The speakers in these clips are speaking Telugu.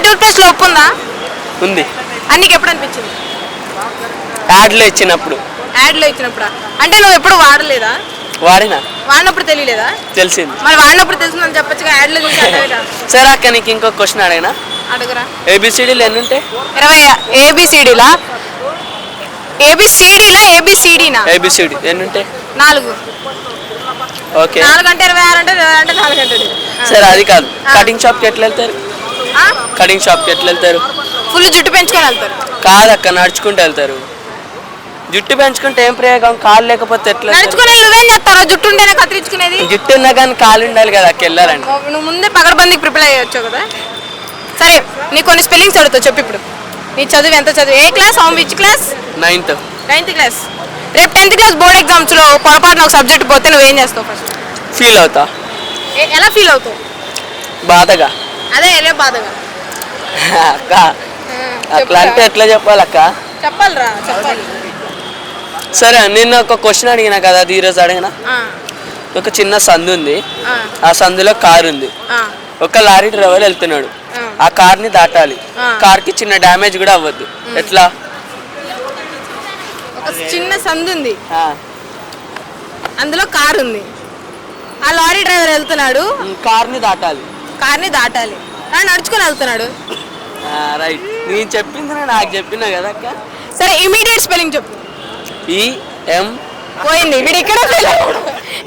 టూత్ పేస్ట్ లో ఉప్పు ఉందా? ఉంది. అని నీకు ఎప్పుడు అనిపించింది? యాడ్లో ఇచ్చినప్పుడు. యాడ్ లో ఇచ్చినప్పుడు. అంటే నువ్వు ఎప్పుడు వాడలేదా? వాడినప్పుడు తెలియలేదా? తెలిసింది. మరి వాడినప్పుడు తెలిసిందని చెప్పొచ్చుగా, యాడ్ లో చూసి అడగరా? సరే అక్క, నీకు ఇంకో క్వశ్చన్ అడిగినా, అడగరా? ఏబిసిడీలు ఎన్ని ఉంటాయి? 20. ఏబిసిడీలా? ఏబిసిడీనా? ఏబిసిడి ఎన్ని ఉంటాయి? 4. ఓకే. 4 అంటే 26 అంటే 26 అంటే 4 అంటే. సరే అది కాదు, కటింగ్ షాప్కి ఎట్లా వెళ్తారు? కటింగ్ షాప్కి ఎట్లా వెళ్తారు? ఫుల్ జుట్టు పెంచుకొని వెళ్తారు. కాదక్క, నడుచుకుంటూ వెళ్తారు. జుట్టు పెంచుకుంటే ఏం ప్రయోగం? కాలు లేకపోతే ఎట్లా? నడుచుకునే నువ్వేం చేస్తారా? జుట్టు ఉంటేనే కత్తిరించుకునేది. జుట్టు ఉన్నా కానీ కాలు ఉండాలి కదా అక్క, వెళ్ళాలండి. నువ్వు ముందే పగడబందికి ప్రిపేర్ అయ్యొచ్చు కదా. సరే, నీకు కొన్ని స్పెల్లింగ్స్ అడుగుతావు, చెప్పు ఇప్పుడు. నీ చదువు ఎంత చదువు? ఏ class? Which class? 9th class. రేపు 10th క్లాస్ బోర్డ్ ఎగ్జామ్స్ లో పొరపాటున ఒక సబ్జెక్ట్ పోతే నువ్వేం చేస్తావు? ఫస్ట్ ఫీల్ అవుతా. ఎలా ఫీల్ అవుతావు? బాధగా. అదే ఎలా బాధగా? అక్క అట్లా అంటే ఎట్లా చెప్పాలి అక్క? చెప్పాలిరా, చెప్పాలి. సరే, నిన్న ఒక క్వశ్చన్ అడిగినా కదా, అది ఈరోజు అడిగినా. ఒక చిన్న సందు ఉంది, ఆ సందులో కారు ఉంది. ఒక లారీ డ్రైవర్ వెళ్తున్నాడు, ఆ కార్ని దాటాలి. కార్కి చిన్న డ్యామేజ్ కూడా అవ్వద్దు. ఎట్లా? ఒక చిన్న సందు ఉంది, అందులో కారు ఉంది, ఆ లారీ డ్రైవర్ వెళ్తున్నాడు, కార్ని దాటాలి. నడుచుకుని వెళ్తున్నాడు. రైట్. నేను చెప్పింది నాకు చెప్పినా కదా అక్క. సరే, ఇమీడియట్ స్పెల్లింగ్ చెప్పు. EM. పోయింది వీడు ఇక్కడ.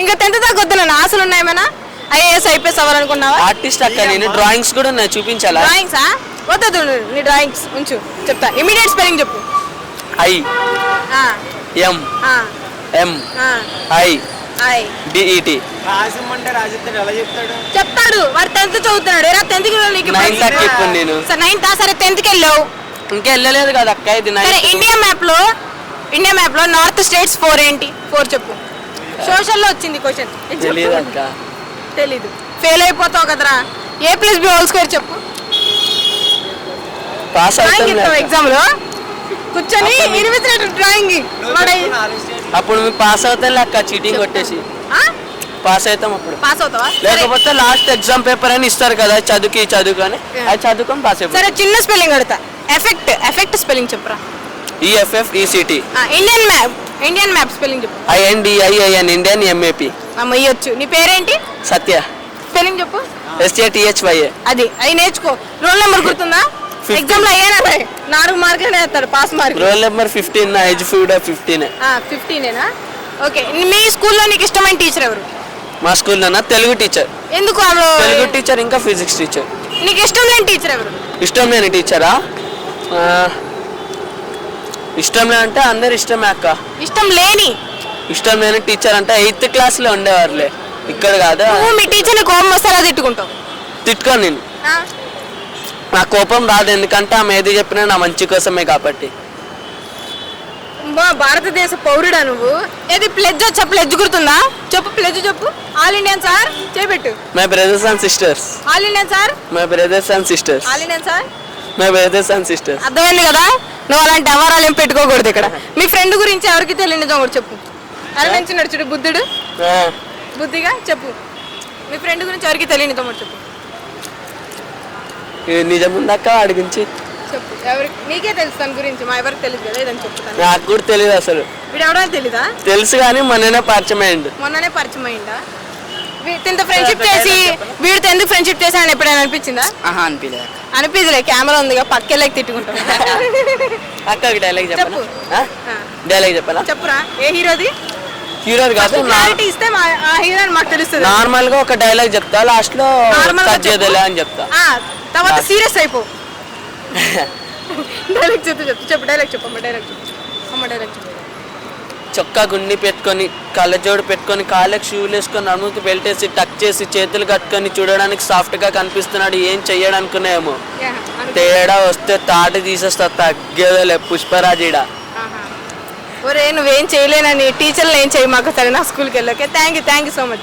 ఇంకా 10th దాకా వద్దు, నన్ను ఆశలు ఉన్నాయేమైనా? IAS IPS అవ్వాలనుకున్నావా? ఆర్టిస్ట్ అక్క నేను, డ్రాయింగ్స్ కూడా నేను చూపించాలా? డ్రాయింగ్సా? వద్దు, నీ డ్రాయింగ్స్ ఉంచు, చెప్తా. ఇమీడియట్ స్పెల్లింగ్ చెప్పు. IMMIDET. చెప్తాడు వాడు. 10th చదువుతున్నాడు. 10th నీకు 9th. సరే 10th వెళ్ళావు, ఇంకా వెళ్ళలేదు కదా అక్క. ఇది ఇండియా మ్యాప్ లో నార్త్ స్టేట్స్ 4 ఏంటి? 4 చెప్పు. సోషల్లో వచ్చింది క్వశ్చన్. తెలీదు. ఫెయిల్ అయిపోతావు కదరా. A+B² చెప్పు. ఎగ్జామ్ లో కూర్చొని డ్రాయింగ్ అప్పుడు మీకు పాస్ అవుతాయి అక్క, చీటింగ్ కొట్టేసి పాస్ అవుతాం. అప్పుడు పాస్ అవుతావా? లేకపోతే లాస్ట్ ఎగ్జామ్ పేపర్ అని ఇస్తారు కదా, చదువుకొని అది చదువుకొని పాస్ అయిపోయి. సరే, చిన్న స్పెల్లింగ్ అడుగుతా. ఎఫెక్ట్ స్పెల్లింగ్ చెప్పురా. EFFECT. ఇండియన్ మ్యాప్ స్పెల్లింగ్ చెప్పు. INDIAN Indian MAP. అమ్మయ్యొచ్చు. నీ పేరేంటి? సత్య. స్పెల్లింగ్ చెప్పు. SATHYA. అది నేర్చుకో. రోల్ నెంబర్ గుర్తుందా? ఎగ్జామ్ లో అయ్యానా? 4 మార్కులు వేస్తారు, pass mark. Roll number 15. Age కూడా 15. 15ఏనా? ఓకే. మీ స్కూల్లో నీకు ఇష్టమైన టీచర్ ఎవరు? మా స్కూల్లోనా? తెలుగు టీచర్. ఎందుకు? తెలుగు టీచర్, ఇంకా ఫిజిక్స్ టీచర్. నీకు ఇష్టం లేని టీచర్ ఎవరు? ఇష్టం లేని టీచరా? ఇష్టం లేదంటే అందరు ఇష్టమే అక్క. ఇష్టం లేని టీచర్ అంటే 8th క్లాస్లో ఉండేవారులే, ఇక్కడ కాదు. మీ టీచర్ని కోపం వస్తారా తిట్టుకుంటావు? తిట్టుకోను నేను. నా కోపం రాదు, ఎందుకంటే ఆమె ఏది చెప్పినా నా మంచి కోసమే కాబట్టి. భారతదేశ పౌరుడా నువ్వు? ఏది ప్లెడ్జ్ వచ్చా? ప్లెడ్జ్ గుర్తుందా? చెప్పు, ప్లెడ్జ్ చెప్పు. ఆల్ ఇండియన్ సార్ చేపెట్టు. My brothers and sisters. All Indians are. My brothers and sisters. All Indians are. My brothers and sisters. అర్థమైంది కదా? నువ్వు అలాంటి అవరాలు ఏం పెట్టుకోకూడదు ఇక్కడ. మీ ఫ్రెండ్ గురించి ఎవరికి తెలియని నిజం కూడా చెప్పు. అరవించి నడుచుడు బుద్ధుడు. బుద్ధిగా చెప్పు. మీ ఫ్రెండ్ గురించి ఎవరికి తెలియని నిజం కూడా చెప్పు. నిజం ఉందక్క వాడి గురించి? చెప్పు. ఎవరికి? నీకే తెలుసు దాని గురించి, మా ఎవరికి తెలియదు కదా. ఇదని చెప్తాను. నాకు కూడా తెలియదు అసలు. వీడు ఎవడో తెలీదా? తెలుసు కానీ మొన్ననే పరిచయం అయిందా? వీటితో ఫ్రెండ్షిప్ చేసి వీడితో ఎందుకు ఫ్రెండ్షిప్ చేశాను ఎప్పుడైనా అనిపించిందా? అనిపించలే. కెమెరా ఉందిగా, పక్కెళ్ళకి తిట్టుకుంటాం. అక్క డైలాగ్ చెప్పు. డైలాగ్ చెప్పాలా? చెప్పురా. ఏ హీరోది? హీరోది కాదు, క్లారిటీ ఇస్తే ఆ హీరోని మాకు తెలుస్తుంది. నార్మల్ గా ఒక డైలాగ్ చెప్తా, లాస్ట్ లో కట్ చేయదులే అని చెప్తా. తర్వాత సీరియస్ అయిపో. డైలాగ్ చెప్పు. డైలాగ్ చెప్పు. చొక్కా గుండి పెట్టుకొని, కళ్ళజోడు పెట్టుకొని, కాళ్ళకి షూలు వేసుకొని, నడుముకి బెల్ట్ వేసి, టక్ చేసి, చేతులు కట్టుకొని చూడడానికి సాఫ్ట్ గా కనిపిస్తున్నాడు. ఏం చెయ్యడానుకున్నాయేమో, తేడా వస్తే తాటి తీసేస్తా, తగ్గేదలే పుష్పరాజీడా. ఒరే, నువ్వేం చేయలేనని టీచర్లు ఏం చేయి మాకు. సరే, నా స్కూల్కి వెళ్ళి. Okay, thank you so much.